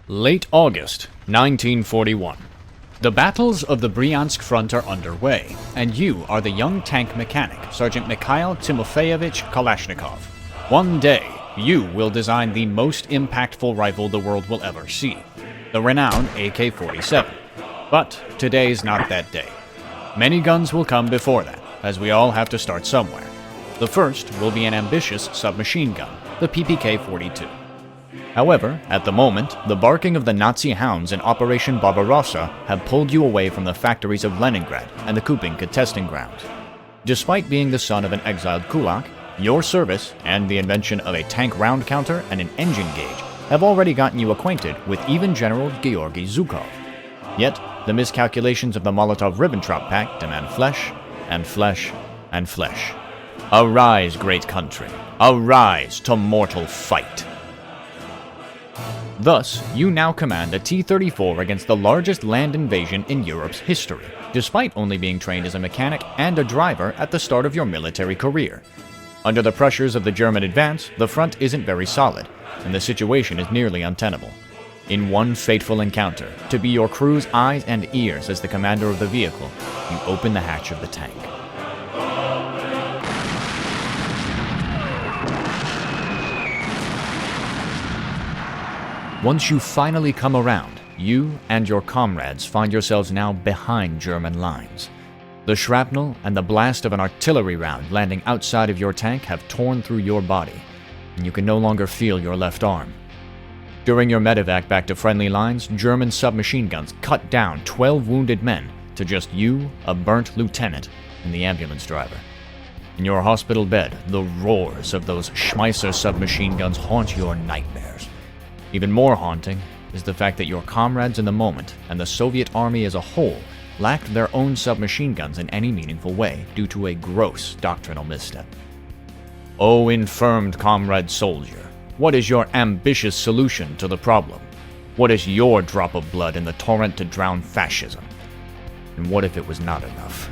Late August, 1941. The battles of the Bryansk front are underway, and you are the young tank mechanic, Sergeant Mikhail Kalashnikov. One day, you will design the most impactful rifle the world will ever see, the renowned AK-47. But today's not that day. Many guns will come before that, as we all have to start somewhere. The first will be an ambitious submachine gun, the PPK-42. However, at the moment, the barking of the Nazi hounds in Operation Barbarossa have pulled you away from the factories of Leningrad and the Kupinka testing grounds. Despite being the son of an exiled kulak, your service and the invention of a tank round counter and an engine gauge have already gotten you acquainted with even General Georgy Zhukov. Yet, the miscalculations of the Molotov-Ribbentrop Pact demand flesh, and flesh, and flesh. Arise, great country! Arise to mortal fight! Thus, you now command a T-34 against the largest land invasion in Europe's history, despite only being trained as a mechanic and a driver at the start of your military career. Under the pressures of the German advance, the front isn't very solid, and the situation is nearly untenable. In one fateful encounter, to be your crew's eyes and ears as the commander of the vehicle, you open the hatch of the tank. Once you finally come around, you and your comrades find yourselves now behind German lines. The shrapnel and the blast of an artillery round landing outside of your tank have torn through your body, and you can no longer feel your left arm. During your medevac back to friendly lines, German submachine guns cut down 12 wounded men to just you, a burnt lieutenant, and the ambulance driver. In your hospital bed, the roars of those Schmeisser submachine guns haunt your nightmares. Even more haunting is the fact that your comrades in the moment and the Soviet army as a whole lacked their own submachine guns in any meaningful way due to a gross doctrinal misstep. O infirmed comrade soldier, what is your ambitious solution to the problem? What is your drop of blood in the torrent to drown fascism? And what if it was not enough?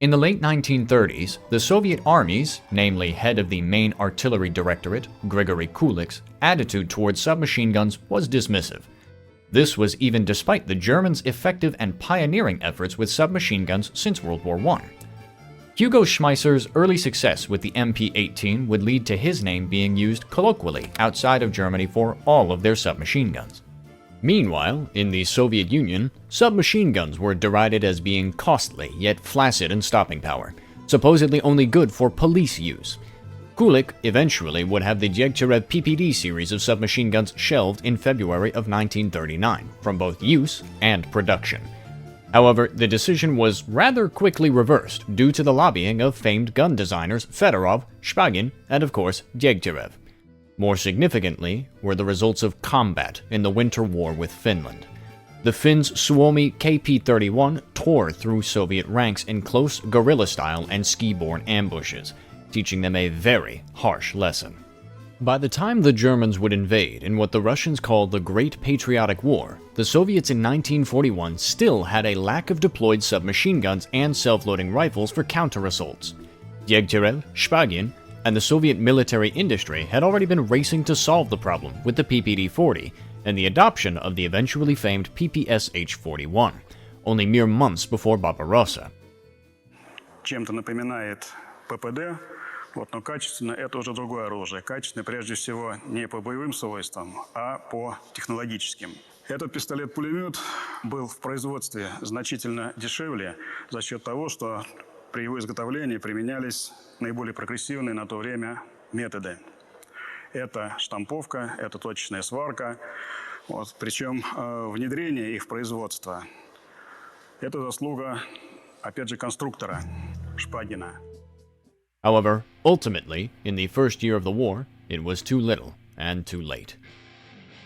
In the late 1930s, the Soviet armies, namely head of the main artillery directorate, Grigory Kulik's, attitude towards submachine guns was dismissive. This was even despite the Germans' effective and pioneering efforts with submachine guns since World War I. Hugo Schmeisser's early success with the MP-18 would lead to his name being used colloquially outside of Germany for all of their submachine guns. Meanwhile, in the Soviet Union, submachine guns were derided as being costly yet flaccid in stopping power, supposedly only good for police use. Kulik eventually would have the Degtyarev PPD series of submachine guns shelved in February of 1939 from both use and production. However, the decision was rather quickly reversed due to the lobbying of famed gun designers Fedorov, Shpagin, and of course Degtyarev. More significantly were the results of combat in the Winter War with Finland. The Finns' Suomi KP-31 tore through Soviet ranks in close guerrilla-style and ski-borne ambushes, teaching them a very harsh lesson. By the time the Germans would invade in what the Russians called the Great Patriotic War, the Soviets in 1941 still had a lack of deployed submachine guns and self-loading rifles for counter-assaults. Degtyarev, Shpagin, and the Soviet military industry had already been racing to solve the problem with the PPD-40 and the adoption of the eventually famed PPSH-41, only mere months before Barbarossa. Чем-то напоминает ППД, но качественно это уже другое оружие. Качественно прежде всего не по боевым свойствам, а по технологическим. Этот пистолет-пулемет был в производстве значительно дешевле за счет того, что при его изготовлении применялись наиболее прогрессивные на то время методы. Это штамповка, это точечная сварка, причем внедрение их в производство. Это заслуга, опять же, конструктора Шпагина. However, ultimately, in the first year of the war, it was too little and too late.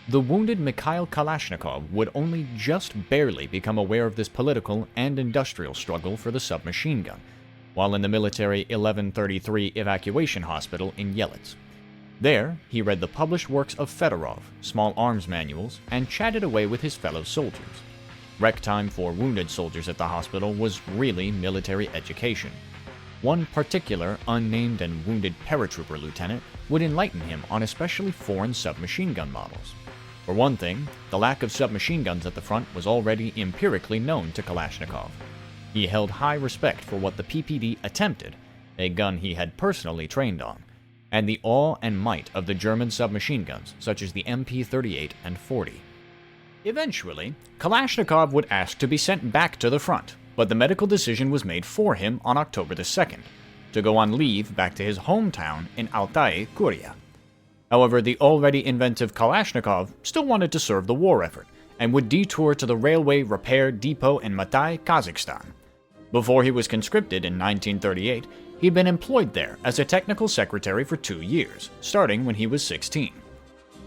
The wounded Mikhail Kalashnikov would only just barely become aware of this political and industrial struggle for the submachine gun, while in the military 1133 evacuation hospital in Yelets. There, he read the published works of Fedorov, small arms manuals, and chatted away with his fellow soldiers. Rec time for wounded soldiers at the hospital was really military education. One particular unnamed and wounded paratrooper lieutenant would enlighten him on especially foreign submachine gun models. For one thing, the lack of submachine guns at the front was already empirically known to Kalashnikov. He held high respect for what the PPD attempted, a gun he had personally trained on, and the awe and might of the German submachine guns such as the MP-38 and 40. Eventually, Kalashnikov would ask to be sent back to the front, but the medical decision was made for him on October the 2nd, to go on leave back to his hometown in Altai, Kuria. However, the already inventive Kalashnikov still wanted to serve the war effort, and would detour to the railway repair depot in Matai, Kazakhstan. Before he was conscripted in 1938, he'd been employed there as a technical secretary for 2 years, starting when he was 16.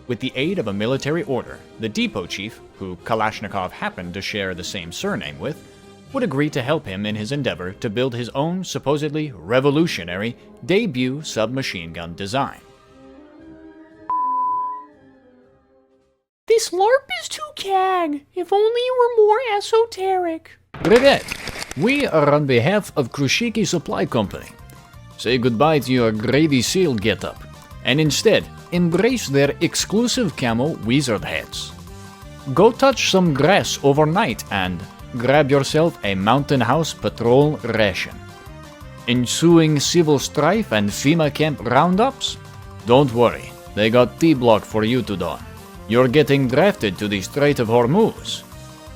With the aid of a military order, the depot chief, who Kalashnikov happened to share the same surname with, would agree to help him in his endeavor to build his own supposedly revolutionary debut submachine gun design. This LARP is too cag. If only you were more esoteric. Privet! We are on behalf of Krushiki Supply Company. Say goodbye to your gravy seal getup, and instead embrace their exclusive camo wizard hats. Go touch some grass overnight and grab yourself a Mountain House patrol ration. Ensuing civil strife and FEMA camp roundups? Don't worry, they got T-block for you to don. You're getting drafted to the Strait of Hormuz.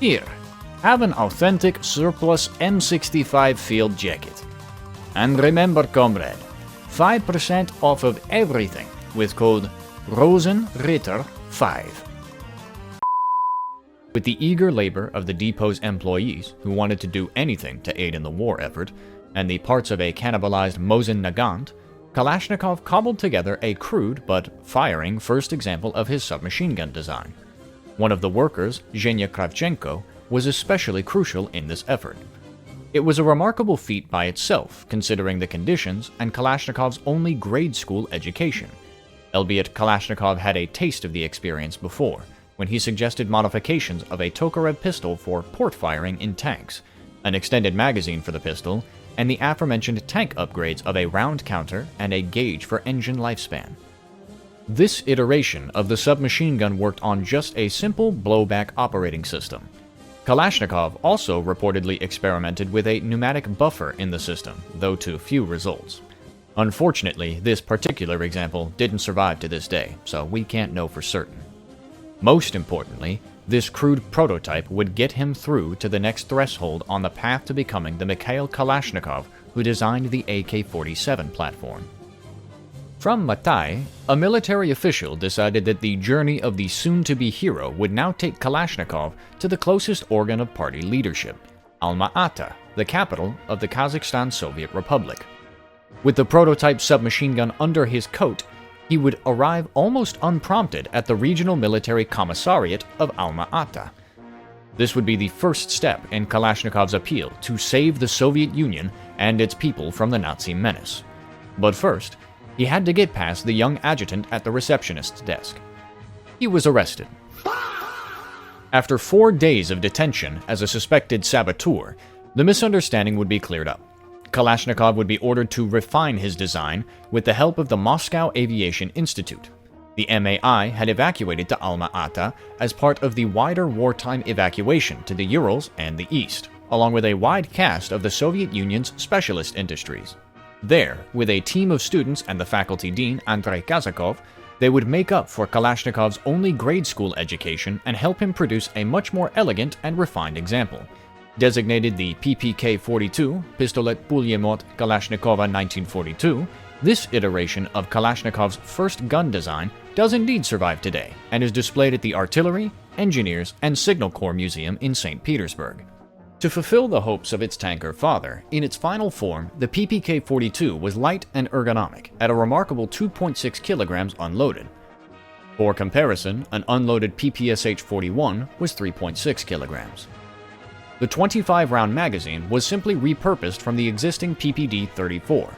Here, have an authentic surplus M65 field jacket. And remember, comrade, 5% off of everything with code ROSENRITTER5. With the eager labor of the depot's employees who wanted to do anything to aid in the war effort, and the parts of a cannibalized Mosin Nagant, Kalashnikov cobbled together a crude but firing first example of his submachine gun design. One of the workers, Zhenya Kravchenko, was especially crucial in this effort. It was a remarkable feat by itself, considering the conditions and Kalashnikov's only grade school education, albeit Kalashnikov had a taste of the experience before, when he suggested modifications of a Tokarev pistol for port firing in tanks, an extended magazine for the pistol, and the aforementioned tank upgrades of a round counter and a gauge for engine lifespan. This iteration of the submachine gun worked on just a simple blowback operating system. Kalashnikov also reportedly experimented with a pneumatic buffer in the system, though to few results. Unfortunately, this particular example didn't survive to this day, so we can't know for certain. Most importantly, this crude prototype would get him through to the next threshold on the path to becoming the Mikhail Kalashnikov who designed the AK-47 platform. From Matai, a military official decided that the journey of the soon-to-be hero would now take Kalashnikov to the closest organ of party leadership, Alma-Ata, the capital of the Kazakhstan Soviet Republic. With the prototype submachine gun under his coat, he would arrive almost unprompted at the Regional Military Commissariat of Alma-Ata. This would be the first step in Kalashnikov's appeal to save the Soviet Union and its people from the Nazi menace. But first, he had to get past the young adjutant at the receptionist's desk. He was arrested. After 4 days of detention as a suspected saboteur, the misunderstanding would be cleared up. Kalashnikov would be ordered to refine his design with the help of the Moscow Aviation Institute. The MAI had evacuated to Alma-Ata as part of the wider wartime evacuation to the Urals and the East, along with a wide cast of the Soviet Union's specialist industries. There, with a team of students and the faculty dean Andrei Kazakov, they would make up for Kalashnikov's only grade school education and help him produce a much more elegant and refined example. Designated the PPK-42, Pistolet Pulemyot Kalashnikova 1942, this iteration of Kalashnikov's first gun design does indeed survive today and is displayed at the Artillery, Engineers, and Signal Corps Museum in St. Petersburg. To fulfill the hopes of its tanker father, in its final form, the PPK-42 was light and ergonomic at a remarkable 2.6 kilograms unloaded. For comparison, an unloaded PPSH-41 was 3.6 kilograms. The 25-round magazine was simply repurposed from the existing PPD-34,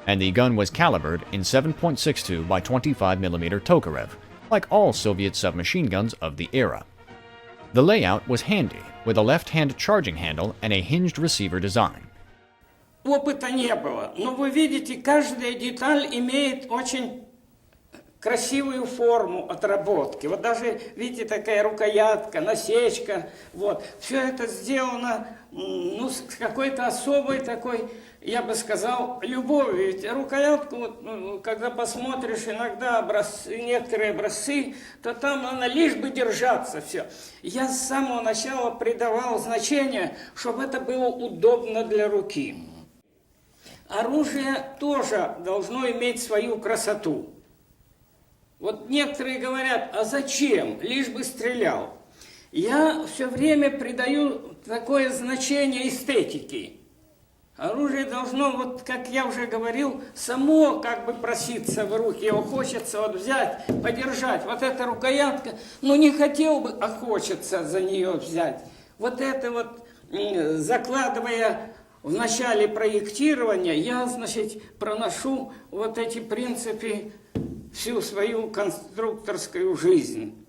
and the gun was calibered in 7.62 by 25mm Tokarev, like all Soviet submachine guns of the era. The layout was handy, with a left-hand charging handle and a hinged receiver design. опыта не было. Но вы видите, каждая деталь имеет очень красивую форму отработки. Вот даже, видите, такая рукоятка, насечка. Вот. Все это сделано ну, с какой-то особой такой, я бы сказал, любовью. Ведь рукоятку, вот, когда посмотришь иногда образцы, некоторые образцы, то там она лишь бы держаться все. Я с самого начала придавал значение, чтобы это было удобно для руки. Оружие тоже должно иметь свою красоту. Вот некоторые говорят, а зачем? Лишь бы стрелял. Я все время придаю такое значение эстетике. Оружие должно, вот как я уже говорил, само как бы проситься в руки. Его хочется вот взять, подержать. Вот эта рукоятка, ну не хотел бы, а хочется за нее взять. Вот это вот, закладывая в начале проектирования, я, значит, проношу вот эти принципы всю свою конструкторскую жизнь.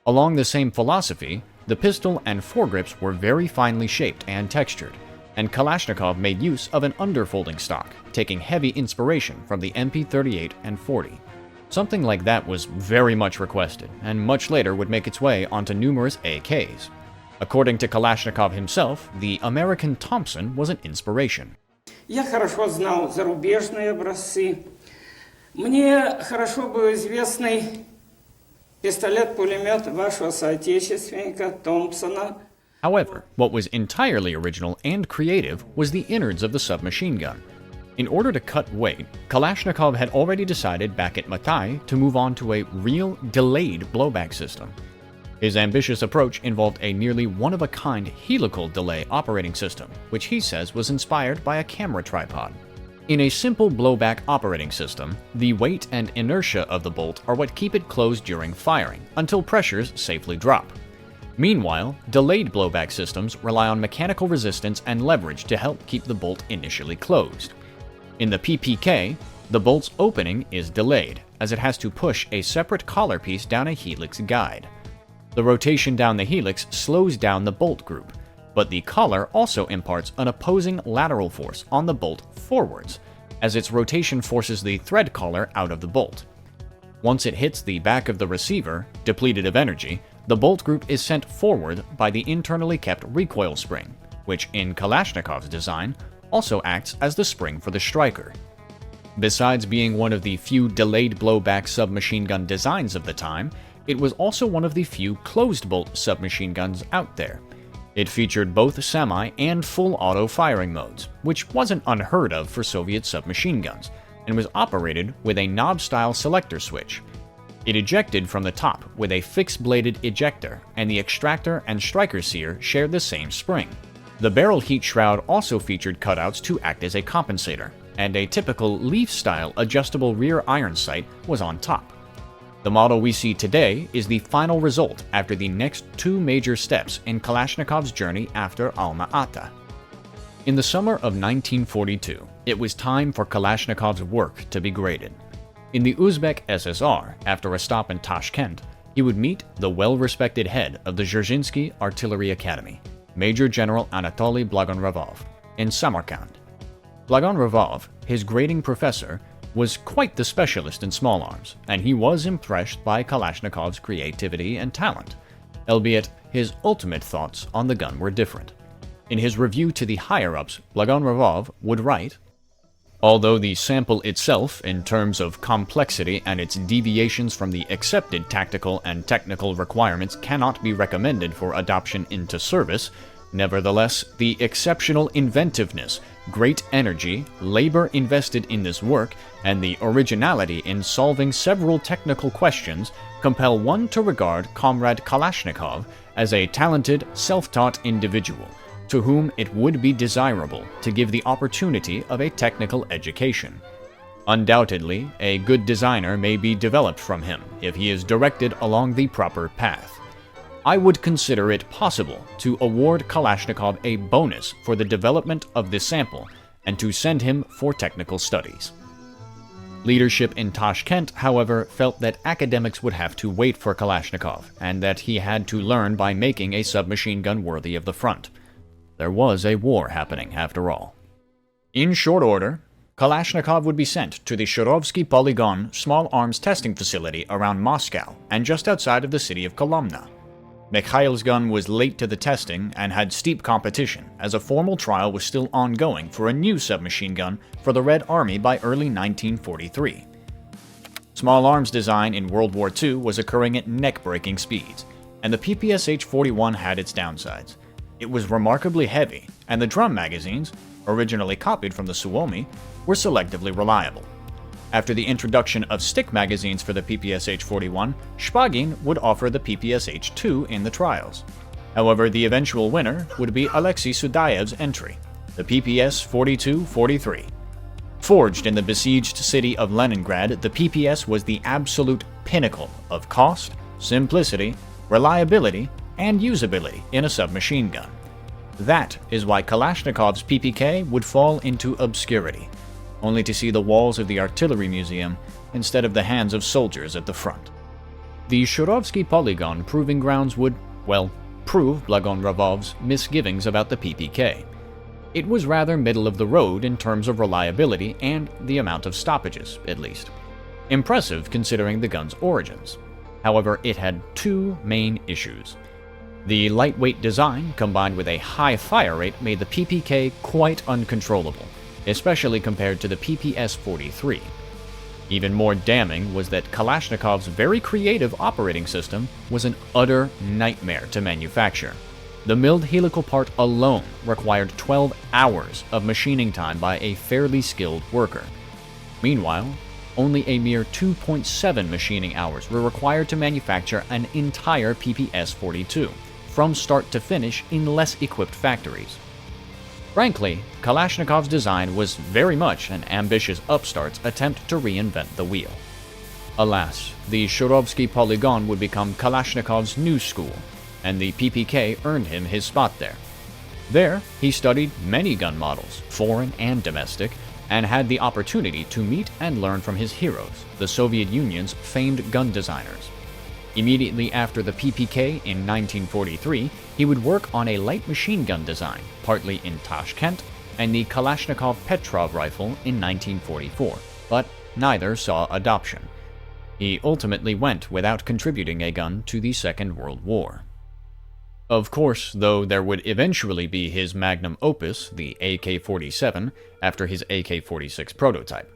Along the same philosophy, the pistol and foregrips were very finely shaped and textured, and Kalashnikov made use of an underfolding stock, taking heavy inspiration from the MP-38 and 40. Something like that was very much requested, and much later would make its way onto numerous AKs. According to Kalashnikov himself, the American Thompson was an inspiration. Я хорошо знал зарубежные образцы. Мне хорошо был известный пистолет-пулемет вашего соотечественника Томпсона. However, what was entirely original and creative was the innards of the submachine gun. In order to cut weight, Kalashnikov had already decided back at Matai to move on to a real delayed blowback system. His ambitious approach involved a nearly one-of-a-kind helical delay operating system, which he says was inspired by a camera tripod. In a simple blowback operating system, the weight and inertia of the bolt are what keep it closed during firing, until pressures safely drop. Meanwhile, delayed blowback systems rely on mechanical resistance and leverage to help keep the bolt initially closed. In the PPK, the bolt's opening is delayed, as it has to push a separate collar piece down a helix guide. The rotation down the helix slows down the bolt group, but the collar also imparts an opposing lateral force on the bolt forwards, as its rotation forces the thread collar out of the bolt. Once it hits the back of the receiver, depleted of energy, the bolt group is sent forward by the internally kept recoil spring, which in Kalashnikov's design also acts as the spring for the striker. Besides being one of the few delayed blowback submachine gun designs of the time, it was also one of the few closed-bolt submachine guns out there. It featured both semi- and full-auto firing modes, which wasn't unheard of for Soviet submachine guns, and was operated with a knob-style selector switch. It ejected from the top with a fixed-bladed ejector, and the extractor and striker sear shared the same spring. The barrel heat shroud also featured cutouts to act as a compensator, and a typical leaf-style adjustable rear iron sight was on top. The model we see today is the final result after the next two major steps in Kalashnikov's journey after Alma-Ata. In the summer of 1942, it was time for Kalashnikov's work to be graded. In the Uzbek SSR, after a stop in Tashkent, he would meet the well-respected head of the Dzerzhinsky Artillery Academy, Major General Anatoly Blagonravov, in Samarkand. Blagonravov, his grading professor, was quite the specialist in small arms, and he was impressed by Kalashnikov's creativity and talent, albeit his ultimate thoughts on the gun were different. In his review to the higher-ups, Blagonravov would write, "Although the sample itself, in terms of complexity and its deviations from the accepted tactical and technical requirements, cannot be recommended for adoption into service, nevertheless, the exceptional inventiveness, great energy, labor invested in this work, and the originality in solving several technical questions compel one to regard Comrade Kalashnikov as a talented, self-taught individual, to whom it would be desirable to give the opportunity of a technical education. Undoubtedly, a good designer may be developed from him if he is directed along the proper path. I would consider it possible to award Kalashnikov a bonus for the development of this sample and to send him for technical studies." Leadership in Tashkent, however, felt that academics would have to wait for Kalashnikov, and that he had to learn by making a submachine gun worthy of the front. There was a war happening, after all. In short order, Kalashnikov would be sent to the Shurovsky Polygon small arms testing facility around Moscow and just outside of the city of Kolomna. Mikhail's gun was late to the testing and had steep competition, as a formal trial was still ongoing for a new submachine gun for the Red Army by early 1943. Small arms design in World War II was occurring at neck-breaking speeds, and the PPSH-41 had its downsides. It was remarkably heavy, and the drum magazines, originally copied from the Suomi, were selectively reliable. After the introduction of stick magazines for the PPSH-41, Shpagin would offer the PPSH-2 in the trials. However, the eventual winner would be Alexei Sudaev's entry, the PPS-42-43. Forged in the besieged city of Leningrad, the PPS was the absolute pinnacle of cost, simplicity, reliability, and usability in a submachine gun. That is why Kalashnikov's PPK would fall into obscurity, only to see the walls of the Artillery Museum instead of the hands of soldiers at the front. The Shurovsky Polygon proving grounds would, well, prove Blagonravov's misgivings about the PPK. It was rather middle of the road in terms of reliability and the amount of stoppages, at least. Impressive considering the gun's origins. However, it had two main issues. The lightweight design combined with a high fire rate made the PPK quite uncontrollable, especially compared to the PPS-43. Even more damning was that Kalashnikov's very creative operating system was an utter nightmare to manufacture. The milled helical part alone required 12 hours of machining time by a fairly skilled worker. Meanwhile, only a mere 2.7 machining hours were required to manufacture an entire PPS-42, from start to finish in less equipped factories. Frankly, Kalashnikov's design was very much an ambitious upstart's attempt to reinvent the wheel. Alas, the Shurovsky Polygon would become Kalashnikov's new school, and the PPK earned him his spot there. There, he studied many gun models, foreign and domestic, and had the opportunity to meet and learn from his heroes, the Soviet Union's famed gun designers. Immediately after the PPK in 1943, he would work on a light machine gun design, partly in Tashkent, and the Kalashnikov Petrov rifle in 1944, but neither saw adoption. He ultimately went without contributing a gun to the Second World War. Of course, though, there would eventually be his magnum opus, the AK-47, after his AK-46 prototype.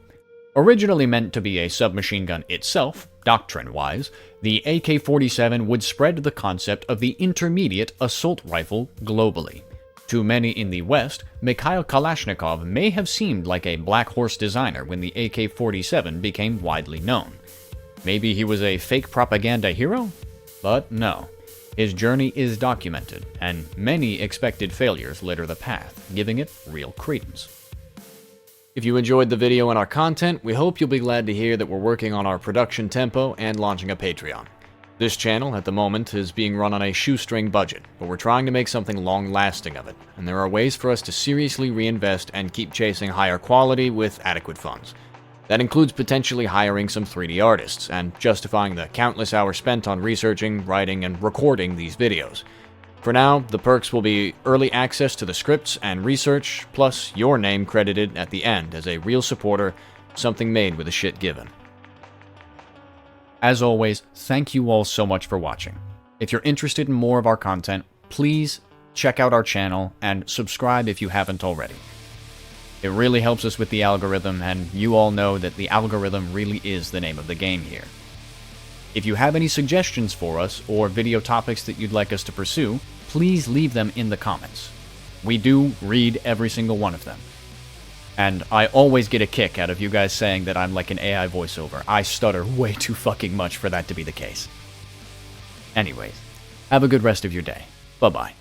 Originally meant to be a submachine gun itself, doctrine-wise, the AK-47 would spread the concept of the intermediate assault rifle globally. To many in the West, Mikhail Kalashnikov may have seemed like a black horse designer when the AK-47 became widely known. Maybe he was a fake propaganda hero? But no. His journey is documented, and many expected failures litter the path, giving it real credence. If you enjoyed the video and our content, we hope you'll be glad to hear that we're working on our production tempo and launching a Patreon. This channel, at the moment, is being run on a shoestring budget, but we're trying to make something long-lasting of it, and there are ways for us to seriously reinvest and keep chasing higher quality with adequate funds. That includes potentially hiring some 3D artists, and justifying the countless hours spent on researching, writing, and recording these videos. For now, the perks will be early access to the scripts and research, plus your name credited at the end as a real supporter, something made with a shit given. As always, thank you all so much for watching. If you're interested in more of our content, please check out our channel and subscribe if you haven't already. It really helps us with the algorithm, and you all know that the algorithm really is the name of the game here. If you have any suggestions for us, or video topics that you'd like us to pursue, please leave them in the comments. We do read every single one of them. And I always get a kick out of you guys saying that I'm like an AI voiceover. I stutter way too fucking much for that to be the case. Anyways, have a good rest of your day. Bye-bye.